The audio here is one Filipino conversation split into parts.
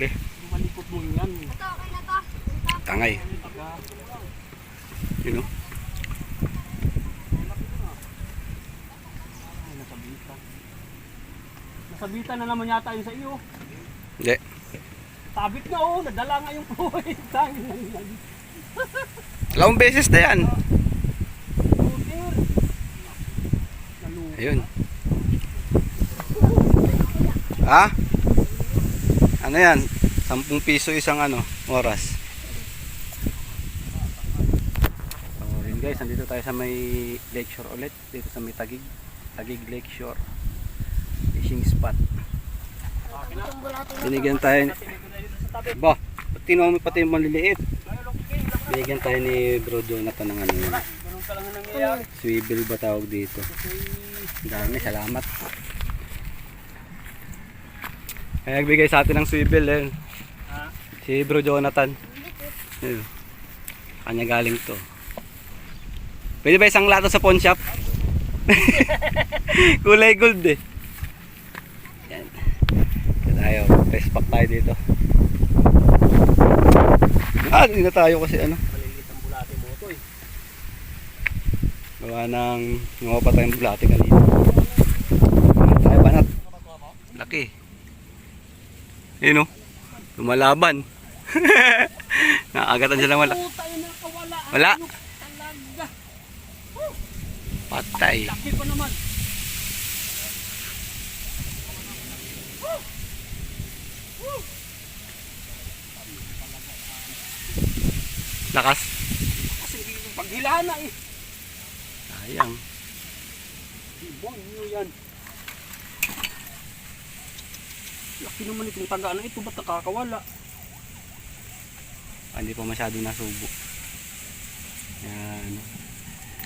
huli. Malikot mo yan. Ito, okay na to. Tangay. Yun o. Nasabitan. Nasabitan na naman yata yun sa iyo. Hindi. Sabit nga oh, nadala nga yung puwit. Tangin lang yan. 2 beses na yan. Putir. Nalupa. Ayun. Ha? Ano yan? 10 piso isang oras. So yun guys, nandito tayo sa may lakeshore ulit. Dito sa may Taguig. Taguig Lakeshore fishing spot. Binigyan tayo. Ba, ba't tinawag mo pati yung maliliit? Binigyan tayo ni Bro Jonathan ng Ganun ka lang ang nangyayari. swivel ba tawag dito. Dami, salamat. Kaya nagbigay sa atin ng swivel eh. Si Bro Jonathan. Ayun. Kanya galing to. Pwede ba isang lato sa pawn shop? Kulay gold eh. Yan. Kaya tayo, press pack tayo dito. Hindi na tayo kasi Malilit ang bulate mo ito eh. gawa ng ngawa pa tayong bulate kanina. Tayo banat. Laki. Yun o. Lumalaban. Nakagatan sila wala. Puta yun nakawala. Wala. Talaga. Patay. Laki pa naman. Lakas. Kasi paghila na eh. Sayang. Ibang nyo yan. Laki naman itong taga na ito. Ba't nakakawala? Hindi pa masyado nasubo. Yan.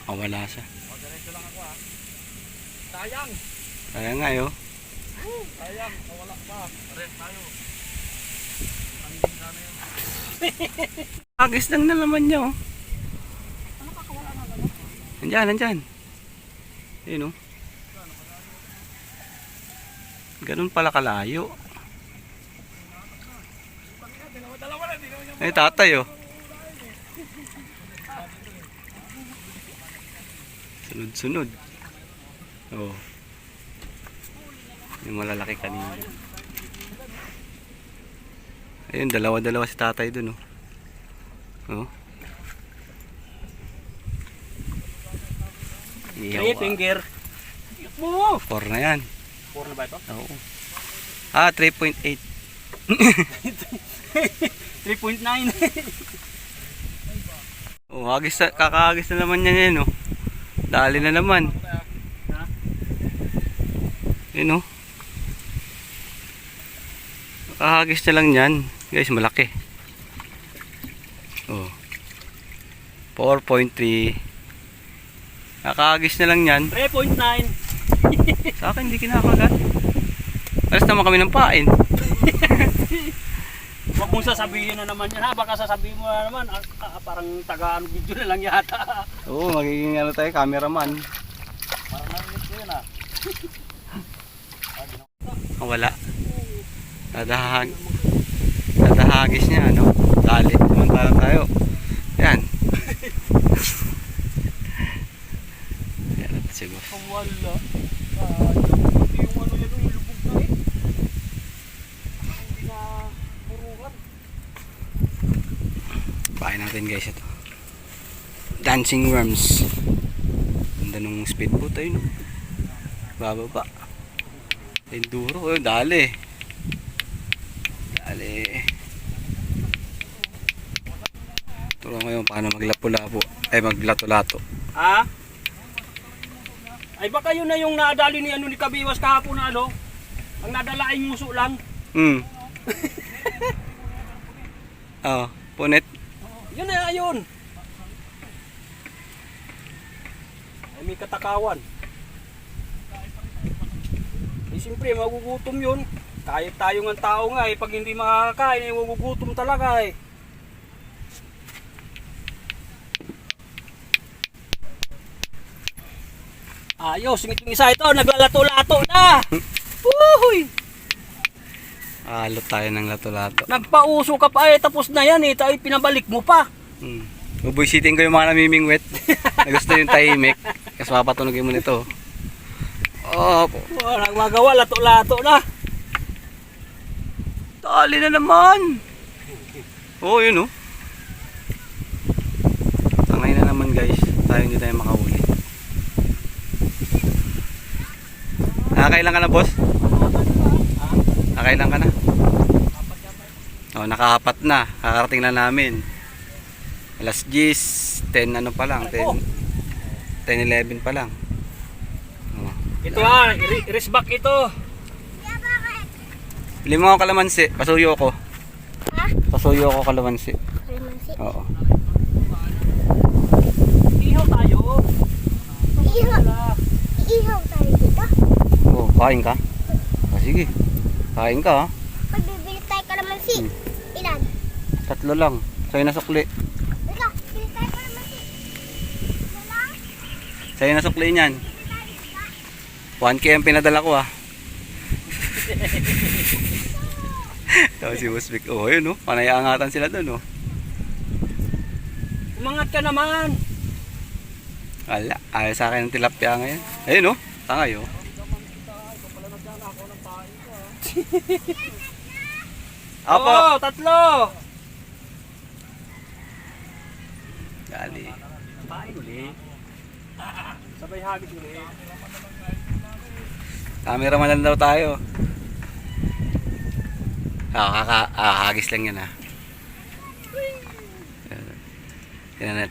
Wala siya. Diretso lang ako ha. Sayang. Sayang nga yo. Sayang. Nawala pa. Red tayo. Agis lang na naman niya oh. Ano kakawala na gano'n? Nandyan, nandyan. Ayun oh. Ganun pala kalayo. Ay tatay oh. Sunod-sunod. Oh. Yung malalaki kanina. Ayun, dalawa-dalawa si tatay dun oh. Oh. Three finger. Mo! 4 na yan. 4 na ba ito? Oo. 3.8. 3.9. Oh, kakahagis na naman yan oh. Dali na naman. Yun oh. Kakahagis na lang yan. Guys, malaki. Oh. 4.3. Kakahagis na lang yan. 3.9. Sa akin hindi kinakagat. Alas naman kami ng pain. Huwag mong sasabihin na naman yan ha. Baka sasabihin mo na naman. Parang tagaan video na lang yata. Oo, magiging tayo, cameraman. Parang narinig ko yun ha. Wala. Dadahagis niya, dali. Samantalang tayo. Yan. Yan natin si boss. Wala. Pati yung ano yan, yung lubog na eh. Hindi na puruhan. Pain natin guys ito. Dancing worms. Ganda nung speedboat ayun. Bababa. Enduro. Dali. Dali. Turo ngayon paano maglapo-lapo. Ay maglato-lato. Ha? Ay baka yun na yung nadali ni ni Kabiwas kahapon na ano. Ang nadala ay muso lang. Oh, punit. Yun na yun. Ay may katakawan. Eh siyempre magugutom yun. Kahit tayo ng tao nga pag hindi makakain ay magugutom talaga eh. Ayos, itong isa ito, naglalato-lato na. Uhuy! Alot tayo ng lato-lato. Nagpauso ka pa eh, tapos na yan eh, tayo pinabalik mo pa. Bubuysitin ko yung mga namimingwit. Na gusto yung tahimik. Kasi papatunogin mo nito. Oh, Walang magawa, lato-lato na. tali na naman. Oh, yun oh. Tangay na naman guys. Tayo hindi tayo makahuli. Nakakailan ka na boss? Nakailan ka na? Oh, nakaapat na. Kakarating na namin. Alas 10, 10 ano pa lang, 10, 11 pa lang. Oh. Ito ha, resback ito. Bili mo ako kalamansi, pasuyo ko. Ha? Pasuyo ko kalamansi. Kalamansi. Oo. Ihaw tayo. Iihaw. Iihaw tayo dito. Oh, kain ka? Ah, sige. Kain ka ha. Pag bibili tayo kalamansi. Ilan? 3 lang. Sa'yo na sukli. Ika, bili tayo kalamansi. Isa lang? Sa'yo na sukli niyan. 1K ang pinadala ko ah. Tapos si Boss Vic, oh yun oh. Panayangatan sila dun oh. Umangat ka naman. Wala, ayaw sa akin ng tilapia ngayon. Ayun oh, tangay oh. Apo! Oo, tatlo. Dali. Pain uli. Sabay hagis uli. Cameraman lang daw tayo. Hagis lang yan ah. Tingnan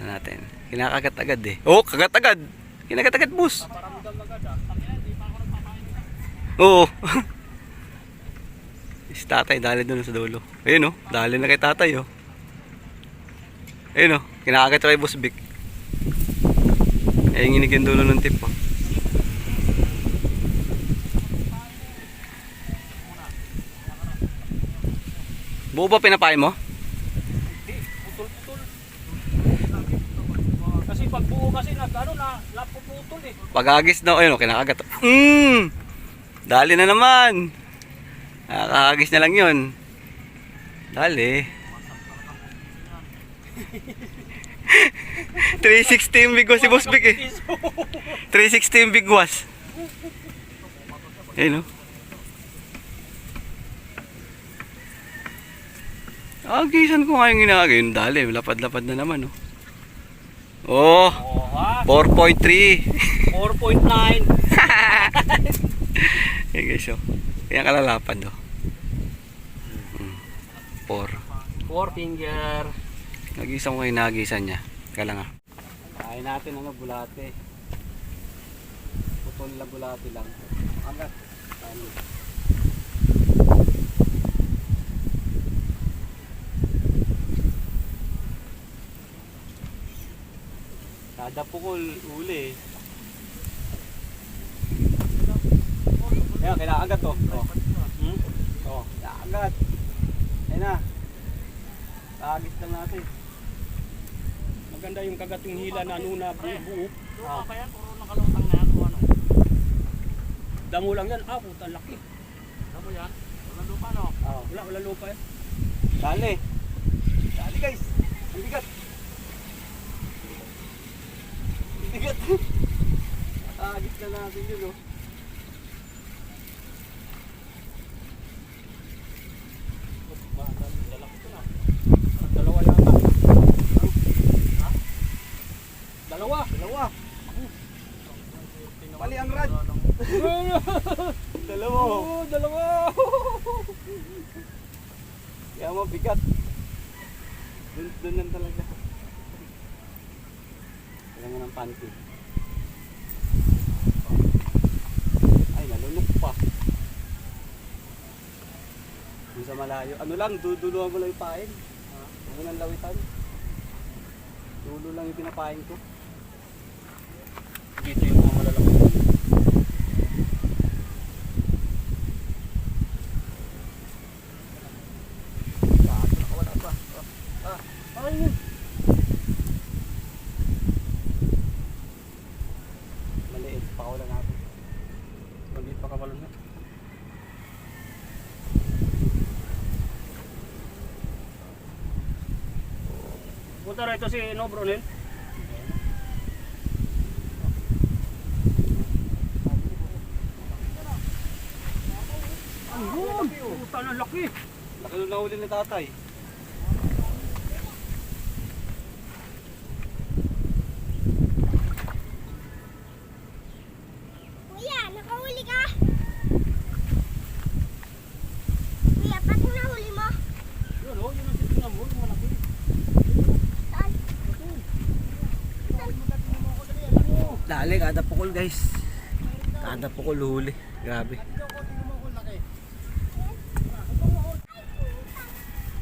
natin. Kinakagat agad eh. Oh, kagat agad. Kinagat agad boss. Oo. Si tatay dali doon sa dulo. Ayun oh, dali na kay tatay oh. Ayun oh, kinakagat kay Boss Vic. Ayun nginig yung dulo ng tip oh. Buo ba pinapay mo? Putol-putol. Kasi pag buo kasi napuputol eh. Pag-agis na, ayun oh, kinakagat. Dali na naman. Nakakagis na lang yun. Dali. 360 yung bigwas si Boss Vic eh. 360 yung bigwas. Ayun oh. Agisan ko nga yung ginagayon. Dali, lapad-lapad na naman oh. Oh, Oh, ha? 4.3. 4.9. Ayan guys oh. Kaya kalalapad oh. 4. 4 finger. Nagisan ko kayo nagisan niya. Kaya lang ah. Kain natin ano, bulate. Putol lang bulate lang. Angat. Ano? Kada pukol uli. Ayan, kailangan to. Oh. Oh, kailangan. Ayan na. Kagis lang natin. Maganda yung kagat yung hila na ano na buo. Lupa ba yan? Puro nakalutang na yan o ano? Damo lang yan. Ah, puta, laki. Damo yan? Walang lupa no? Wala lupa yan. Dali. Dali guys. Ang bigat. Ang bigat. Kagis na natin yun oh. Dalawa yata. Ha? Dalawa. Mali ang rad. Dalawa. Oh, dalawa. Kaya mo bigat. Doon lang talaga. Kailangan ng panty. Ay, nalunok pa. Doon sa malayo. Ano lang, duduluhan mo lang yung pain. Huwag mo nang lawitan. Dulo lang yung pinapain ko. Dito yung mga malalaki. Nakawala pa. Ay yun. Maliit. Pakawalan natin. Maliit pa kabalon na. Punta rito si Bronel. Ayun! Puta na laki! Laki nung nahuli ni tatay. Kuya, nakahuli ka? Kuya, pati nahuli mo? Yun oh, yun ang titignan mo, yung malaki. Saan? Dali, kada pukol guys. Kada pukol huli. Grabe.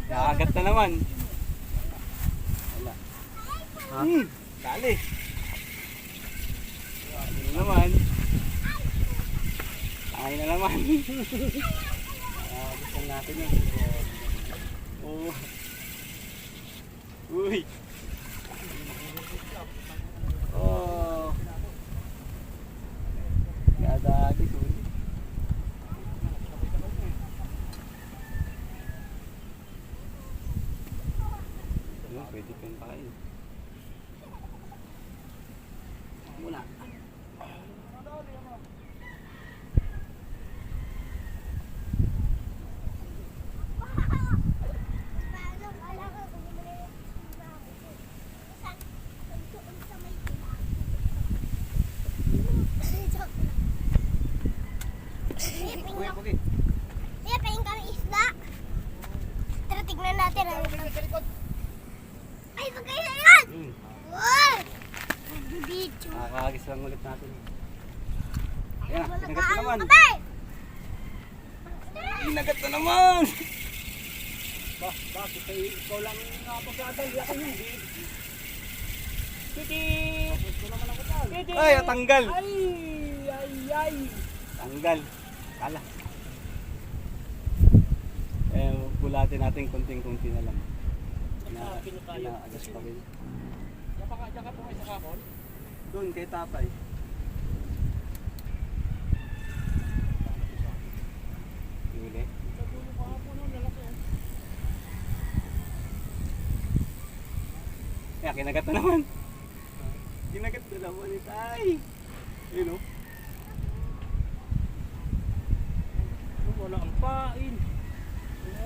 Nakagat na naman. Wala. Ha? Dali. Dali na naman. Ay na naman. Gusto natin yun. Oh. Uy. Oh. Kadagi sulit. Ayun, pwede pa yung kain. Muna. Paano kala ko kung mo na yung saan? Doon sa may joke lang. Uy, puti. Kuya, pahin kami isda. Tara, tignan natin. Ay, pagkain na yan! Wow! Nagbibidyo. Nakakagis lang ulit natin. Ayan, Wala kinagat na ka, naman. ano ka ba? Kinagat na naman! Bakit kayo ikaw lang nakapagdadal? Ako hindi. Titi! Gusto naman ako dal. Titi! Ay, tanggal! Ay! Tanggal. Kala. Eh, bulatin natin konting-konti na lang. Inaagas pa rin. Diyan ka po kayo sa kapon? Doon kay tatay. Huli. Kaya kinagat na naman. Kinagat na naman ni tay. Yun o. Wala ang pain.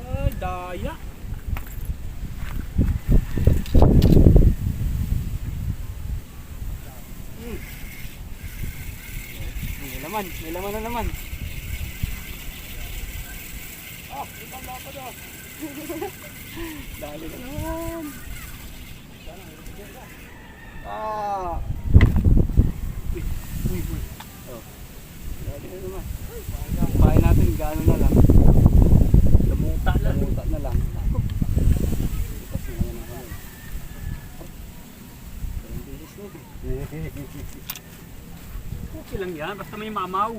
Ay, daya. May laman na naman. Ah, ibang dapat ah. Dali na naman. Ah. Uy. Oh. Dali na naman. Pahin natin gaano na lang. Lamuta lang. Lamuta na lang. Kasi ngayon ang ano. Ang bilis na. Okay lang yan, basta may mamaw.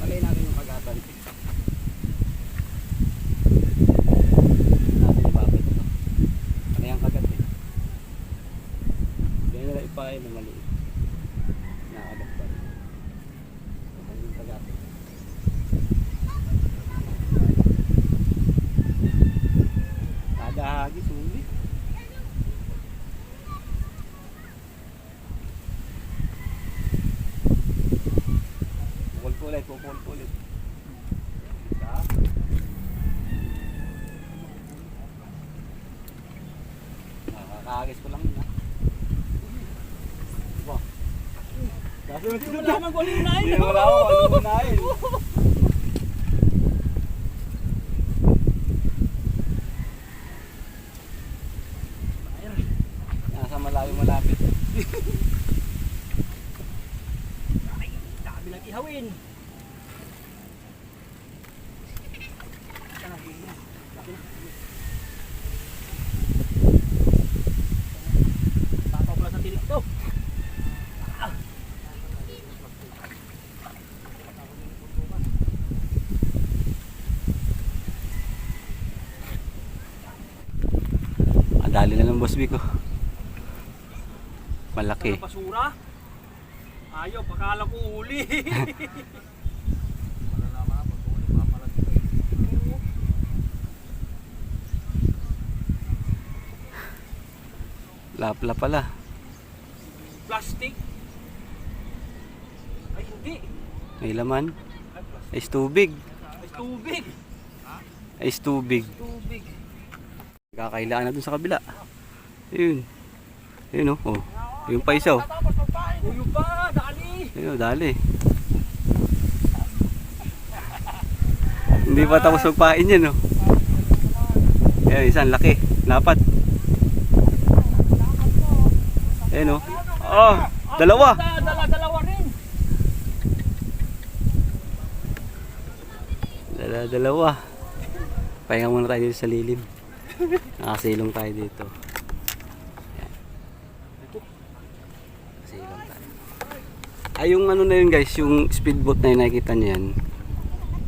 Palay natin yung kagatan. Ano yung kagat eh. Kaya nila ipahin na maliit. Nakagat pa rin. Ano yung kagatan. Kada hagis ulit. Pukul ulit. Nakakagis ko lang yun ha. Diba? Hindi mo lamang kung ano yung unahin. Hindi mo lang ako kung ano unahin. Nasa malayo malapit. Ay, dami ng ihawin. Tataw pala sa tinik to. Dali na ng boss Vico. Malaki. Ang basura. Ayaw, pakala ko uli. Lapla pala. Plastic. Ay, hindi. May laman. Ay, plastic. Ice tubig. Ay, tubig. Ice tubig. Tubig. Kakailangan na dun sa kabila. Ayun. Ayun oh. Oh. Yung pa isa oh. Uyo pa, dali. Ayun, dali. Hindi pa tapos magpain yan oh. Ayun, isang laki. Lapat. Ayun oh. Oh, dalawa. Dalawa rin. Dalawa. Pahinga muna tayo dito sa lilim. Nakasilong tayo dito. Ayan. Silong tayo. Ay, yung ano na yun guys, yung speedboat na yun, nakikita nyo yan.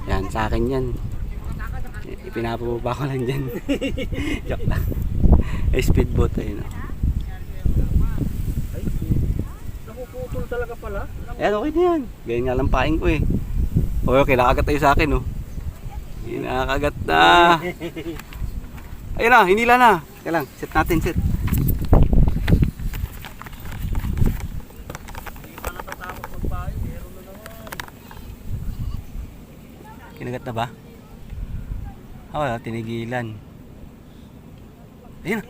Yan, sa akin yan. Ipinapababa ko lang dyan. Joke lang. Ay, speedboat na yun. Ay, nakuputol talaga pala. Ayan, okay na yan. Ganyan nga lang paing ko eh. Okay, nakagat tayo sa akin oh. Nakagat na. Ayun na, hinila na. Kaya lang, set natin, set. Hindi pa natatapos magpain. Meron na naman. Kinagat na ba? Ah, wala, tinigilan. Ayun na.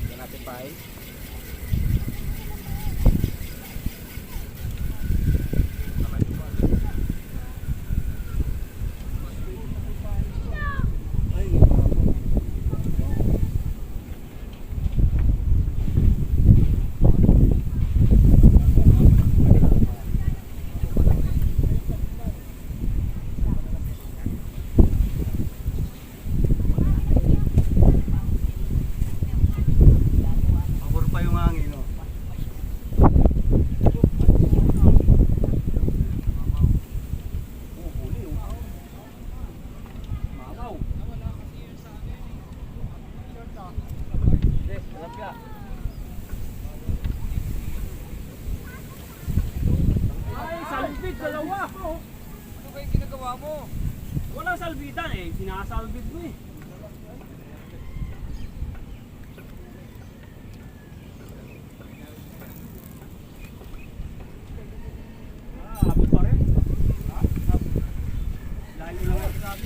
Yan natin pain. Pabor pa yung hangin, oh. Huli oh. Mamaw. Sarap ka. Ay, salbid, dalawa. Ano kayo ginagawa mo? Walang salbitan eh, sinasalbid mo eh. Abot pa rin. Lalo lang ang sabi.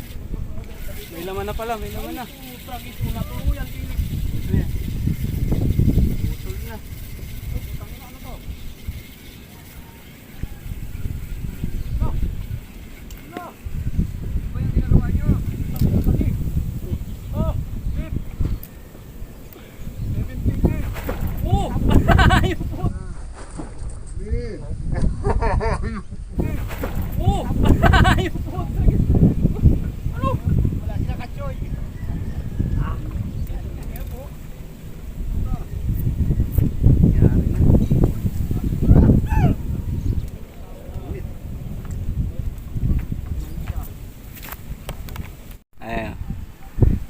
May laman na pala, may laman na. Putang ito na to, yan tinig. Ayan. Putol na. Ano to? No! Ano ba yung ginagawa nyo? Oh! Lip! 17 Oh! Yung po! Oh! Yung po! Ano? Wala sila kachoy. Ayan po. Yari na. Ayan.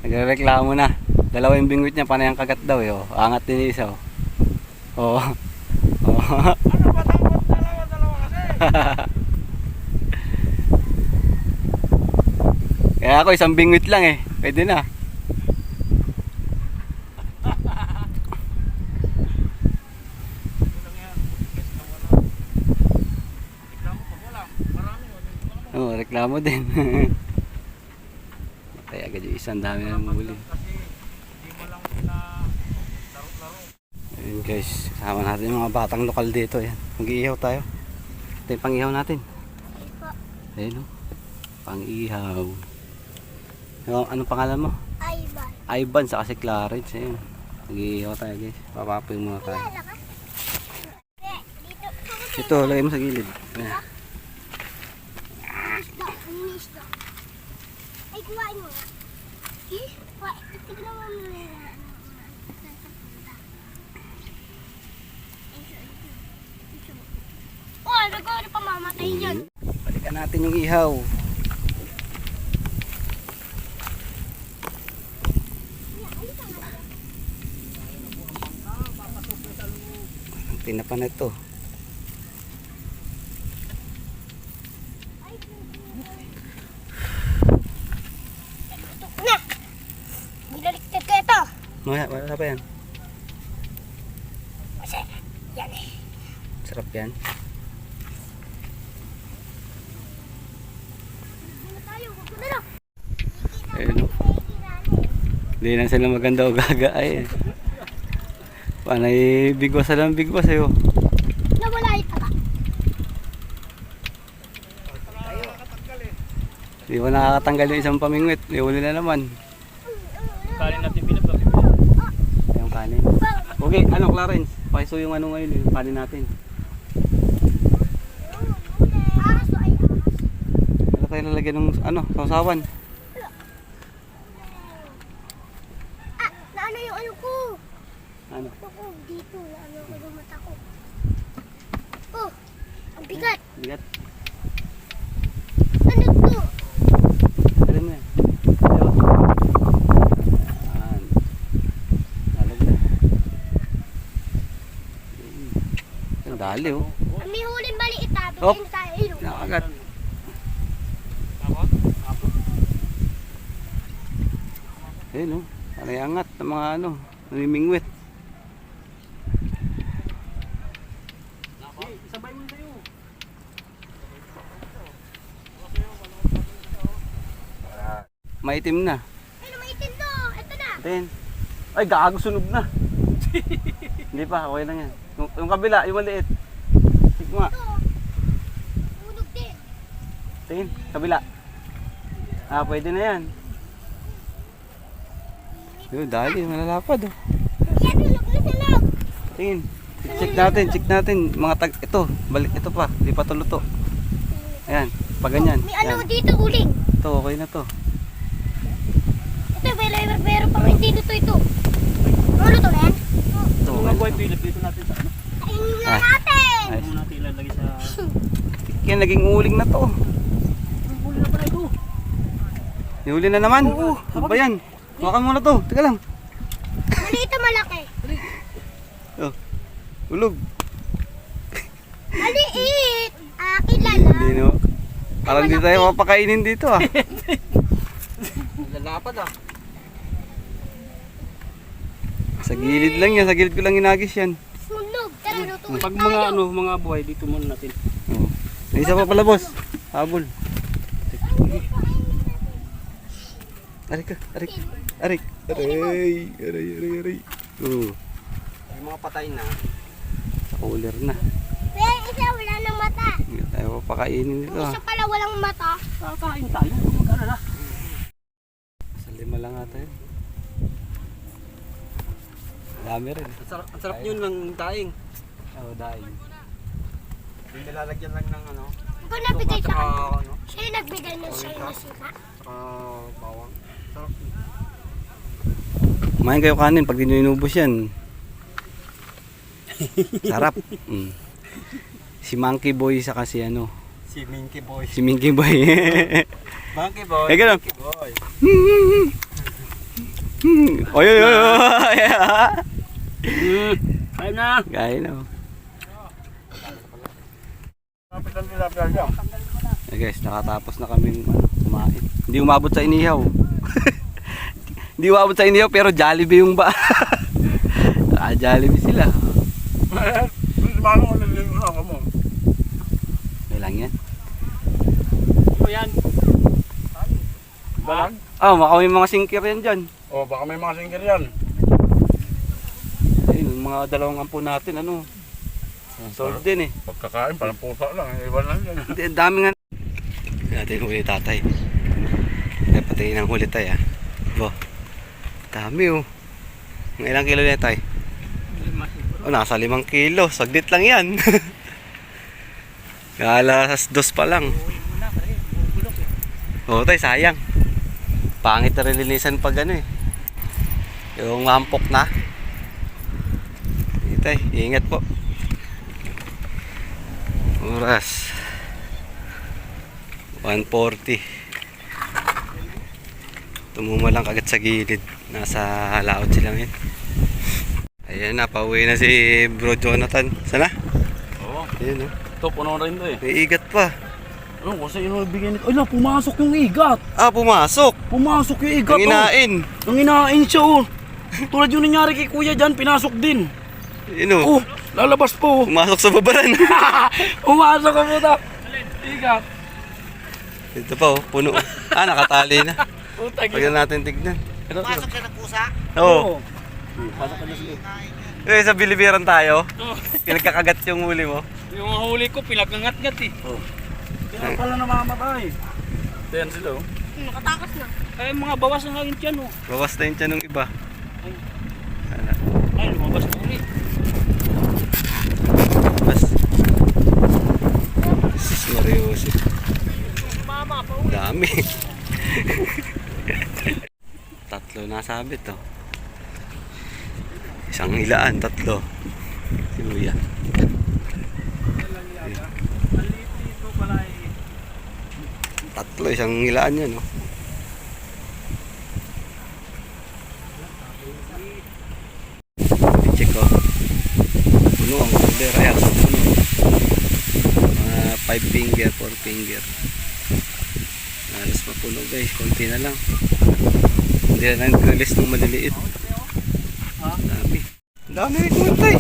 Nagrereklamo na. Dalawa yung bingwit niya, panay ang kagat daw eh. Oh. Angat din yung isa oh. Oh. Oh. Ano ba dapat dalawa kasi? Kaya ako isang bingwit lang eh. Pwede na. Oo, reklamo din. Kaya agad yung isang dami na muli. Kasi hindi mo lang na laro-laro. Ayun guys, kasama natin yung mga batang lokal dito. Yan. Mag-iihaw tayo. Ito yung pang-ihaw natin. Ayun o. Pang-ihaw. Anong pangalan mo? Ivan. Ivan sa kasi Clarence. Ayun. Mag-iihaw tayo guys. Papapoy muna tayo. Wala ka? Dito. Ito, lagay mo sa gilid. Ayan. Isda. Ang isda. Ay, kuhain mo nga. Tignan mo muna yung oh, nagkawin pa mamatay dyan. Balikan natin yung ihaw. Laki na pa na ito. Na! Binaliktad ka ito. Wala pa yan. Kasi, yan eh. Sarap yan. Ano tayo? Huwag mo na lang. Ayun o. Hindi na sila maganda o gaga. Ay. Panay bigwas na lang bigwas eh. Oh. Nawala yung taba. Di ba nakakatanggal yung isang pamingwit? Iuli na naman. Kanin natin pinapapit. Yung kanin. Okay, ano Clarence? Pakiso yung ano ngayon, yung kanin natin. Ahas o ay ahas. Ano tayo lalagyan ng ano, sausawan? Ah, naano yung ano ko? Ano? Ako, dito. Naano ko yung mata ko. Oh, ang bigat. Bigat. Ano to? Alam mo yan. Ayo. Yan. Lalagyan. Ang dali oh. May huling maliit ah. Hop. Bigyan tayo ilong. Nakagat. Ayun oh. Panay angat ng mga ano, namimingwit. Isabay mo sa'yo. Maitim na. Ano maitin to? Ito na. Then, ay gago sunog na. Hindi pa, okay lang yan. Yung kabila, yung maliit. Sigma. Ito. Unog din. Tingin, kabila. Ah, pwede na yan. Yun, dali, malalapad oh. Yan, unog na sa loob. Tingin. Check natin. Mga tag, ito, balik ito pa. Di pa tuluto. Ayan, pa ganyan. May ano Yan. dito uling. Ito, okay na to. Ito, pero pang hindi luto ito. Ano to na yan? Ito, Mga okay boy, na to. pilip dito natin sa ano. Kainin na Ah. natin. Ayos. Muna natin ilalagay sa... Yan, naging uling na to. Ang huli na pala ito. Nihuli na naman. Ano ba yan? Hawakan mo na to. Teka lang. Maliit o malaki? Oh, ulog. Maliit. Akin lang. Hindi no. Parang di tayo mapakainin dito ah. Lalapad ah. Sa gilid lang yan. Sa gilid ko lang inagis yan. Sunog. Tara, lutuin Pag tayo. mga ano, mga buhay dito muna natin. Oh. May isa pa pala boss. Habol. Aray ka. Aray. Aray. Aray. Oh. Yung mga patay na. Sa cooler na. Pero yung isa wala ng mata. Hindi tayo mapakainin dito Yung ah. isa pala walang mata. Kakain tayo. Mag-alala. Sa lima lang ata yun. Dami rin. Ang sarap yun ng daing. Oo, dahil. Yung nilalagyan lang ng ano. Ikaw nagbigay sa kanya. ano. Siya yung nagbigay ng sa'yo na sika. Saka bawang. Sarap. Kumain kayo kanin pag di nyo inubos yan. Sarap. Mm. Si Monkey Boy sa kasi ano. Si Minky Boy. Si Minky Boy. Monkey Boy. Eh, ganun. Monkey Boy. Oy. Ayun na. Gaya na. Oh. Kapitan nila Belgium. Eh guys, nakatapos na kami kumain. Hindi umabot sa inihaw. Hindi umabot sa inihaw pero Jollibee yung ba. Jollibee sila. Mano ko nalilin ako mo. Okay lang yan. Ito yan. Balag? Oh, baka may mga singkir yan dyan. O baka may mga singkir yan. Ayun, yung mga dalawang ampo natin, ano. Solve din eh. Pagkakain parang pusa lang. Iwan lang yan. Hindi, ang dami nga. Natin huli tatay. Kaya patayin ang huli tayo ah. Bo. Dami oh. Mga ilang kilo na tay? Oh, nasa 5 kilo. Saglit lang yan. Alas 2 pa lang. Oo tay, sayang. Pangit na rin pag ano eh. Yung hampok na. Hindi tay, ingat po. Oras 1:40. Tumuma lang kagat sa gilid. Nasa laot sila ngayon. Ayan na, pauwi na si Bro Jonathan. Sana? Oo. Ayan, oh. Ito, puno rin to eh. May igat pa. Ano, kasi yun bigyan nito. Ay na, pumasok yung igat. Ah, pumasok. Pumasok yung igat. Ang inain. Nanginain siya oh. Tulad yung nangyari kay kuya dyan, pinasok din. Yun, oh. Oh, lalabas po. Pumasok sa babaran. Pumasok ka puta. Igat. Ito pa, oh. Puno. Ah, nakatali na. Puta, Pagyan natin tignan. Pasok siya ng pusa. Oo. Pasok ka na sila. Eh, sa bilibiran tayo. Pinagkakagat yung huli mo. Yung huli ko, pinagngat-ngat eh. Oh. Kaya pala namamatay. Ayan sila oh. Nakatakas na. Ay, mga bawas na nga yun dyan oh. Bawas na yun siya nung iba. Sana. Ay, lumabas na ulit. Bas. Sis Mariosi. Mama, pa uwi. Dami. Tatlo nasabit oh. Isang hilaan, tatlo. Si Kuya. Tatlo, isang hilaan yan oh. I-check oh. Puno ang order. Ayan, puno. Mga 5 finger, 4 finger. Alas mapuno guys, konti na lang. Hindi na nag-release ng maliliit. Dami. Dami rin kumatay.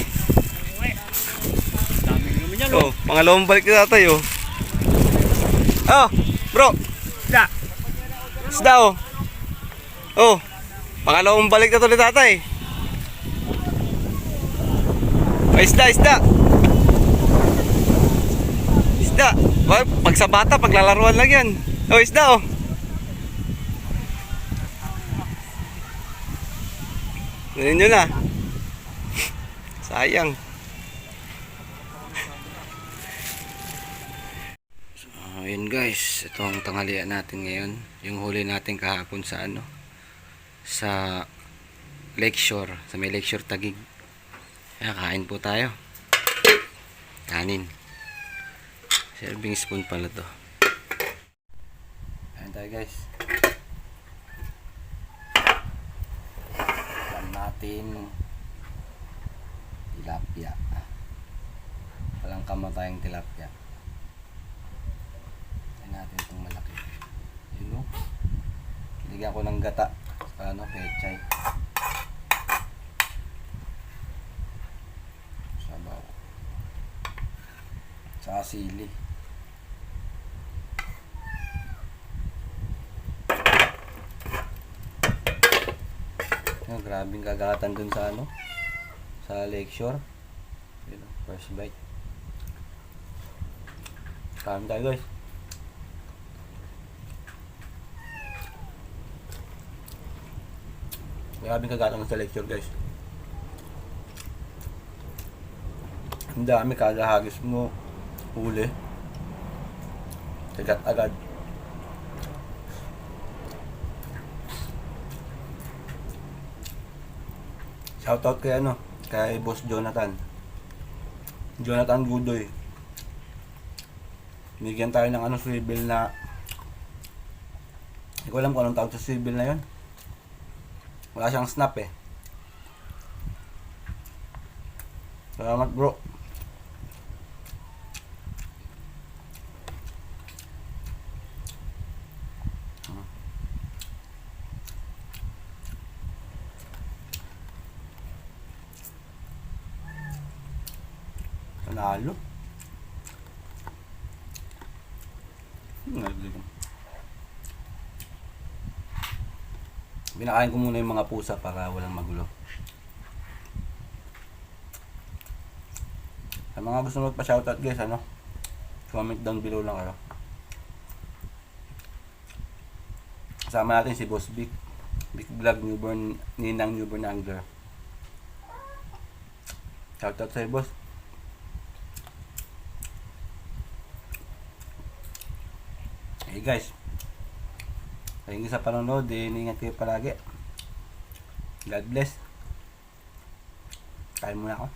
Dami naman yan. Oh, pangalawang balik na tatay oh. Oh, bro. Isda. Isda oh. Oh, pangalawang balik na to ni tatay. Oh, isda, isda. Isda. Pag sa bata, paglalaruan lang yan. Oh, isda oh. Ganyan nyo na. Sayang. So, yun guys. Ito ang tanghalian natin ngayon. Yung huli natin kahapon sa ano. Sa Lakeshore. Sa may Lakeshore Taguig. Kaya kain po tayo. Kanin. Serving spoon pala to. Kain tayo guys. Natin tilapia. Walang kamatayang tilapia. Tignan natin itong malaki. Yun o. Kiligyan ko ng gata. Ano, pechay. Sabaw. Saka sili. Oh, grabing kagatan dun sa ano, sa Lakeshore. Yun, first bite. Kain tayo guys. Grabing kagatan dun sa Lakeshore guys. Ang dami, kagahagis mo huli. Kagat agad. Shoutout kay ano, kay Boss Jonathan. Jonathan Gudoy. Binigyan tayo ng ano, swivel na, hindi ko alam kung anong tawag sa swivel na yun. Wala siyang snap eh. Salamat bro. Panalo. Binakain ko muna yung mga pusa para walang magulo. Sa mga gusto magpa-shoutout guys, ano? Comment down below lang kayo. Kasama natin si Boss Vic. Vic Vlog Newborn, Ninang Newborn Angler. Shoutout sa'yo boss. Hey guys, thank you sa panonood. Ingat kayo palagi. God bless. Kain muna ako.